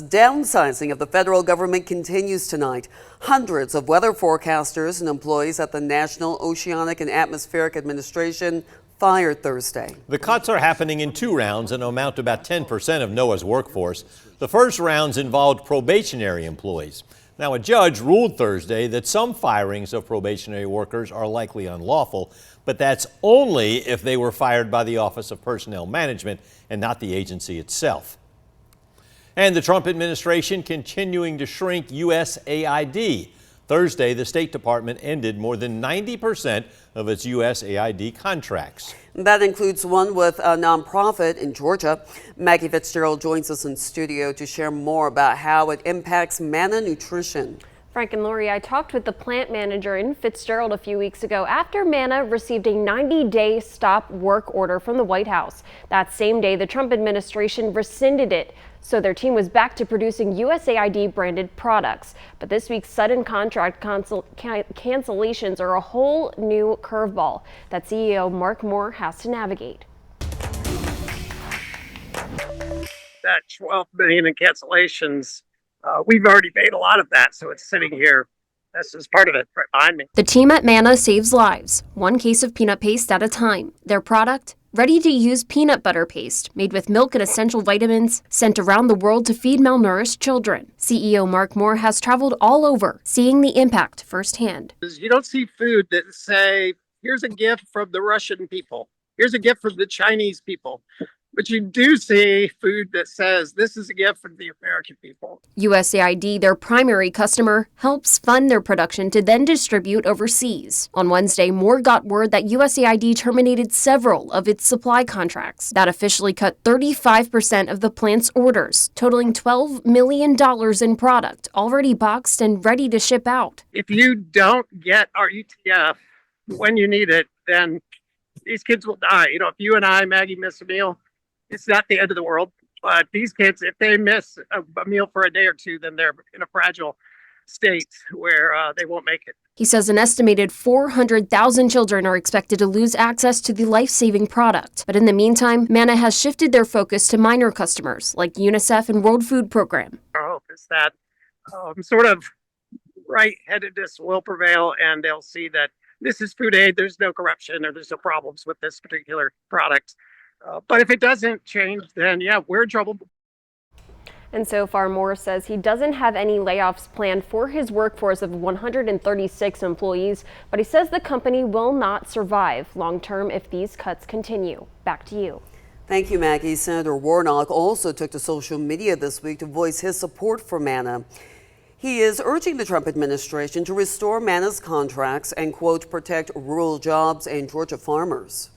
Downsizing of the federal government continues tonight. Hundreds of weather forecasters and employees at the National Oceanic and Atmospheric Administration fired Thursday. The cuts are happening in two rounds and amount to about 10% of NOAA's workforce. The first rounds involved probationary employees. Now, a judge ruled Thursday that some firings of probationary workers are likely unlawful, but that's only if they were fired by the Office of Personnel Management and not the agency itself. And the Trump administration continuing to shrink USAID. Thursday, the State Department ended more than 90% of its USAID contracts. That includes one with a nonprofit in Georgia. Maggie Fitzgerald joins us in studio to share more about how it impacts Manna Nutrition. Frank and Lori, I talked with the plant manager in Fitzgerald a few weeks ago after Manna received a 90-day stop work order from the White House. That same day, the Trump administration rescinded it, so their team was back to producing USAID branded products. But this week's sudden contract cancellations are a whole new curveball that CEO Mark Moore has to navigate. That $12 million in cancellations, we've already paid a lot of that, so it's sitting here. This is part of it right behind me. The team at Manna saves lives, one case of peanut paste at a time. Their product, ready-to-use peanut butter paste made with milk and essential vitamins sent around the world to feed malnourished children. CEO Mark Moore has traveled all over, seeing the impact firsthand. You don't see food that say, here's a gift from the Russian people, here's a gift from the Chinese people. But you do see food that says this is a gift from the American people. USAID, their primary customer, helps fund their production to then distribute overseas. On Wednesday, Moore got word that USAID terminated several of its supply contracts. That officially cut 35% of the plant's orders, totaling $12 million in product already boxed and ready to ship out. If you don't get our ETF when you need it, then these kids will die. You know, if you and I, Maggie, miss a meal, it's not the end of the world, but these kids, if they miss a meal for a day or two, then they're in a fragile state where they won't make it. He says an estimated 400,000 children are expected to lose access to the life-saving product. But in the meantime, Manna has shifted their focus to minor customers like UNICEF and World Food Program. Our hope is that sort of right-headedness will prevail, and they'll see that this is food aid, there's no corruption, or there's no problems with this particular product. But if it doesn't change, then yeah, we're in trouble. And so far, Moore says he doesn't have any layoffs planned for his workforce of 136 employees, but he says the company will not survive long-term if these cuts continue. Back to you. Thank you, Maggie. Senator Warnock also took to social media this week to voice his support for Manna. He is urging the Trump administration to restore Manna's contracts and, quote, protect rural jobs and Georgia farmers.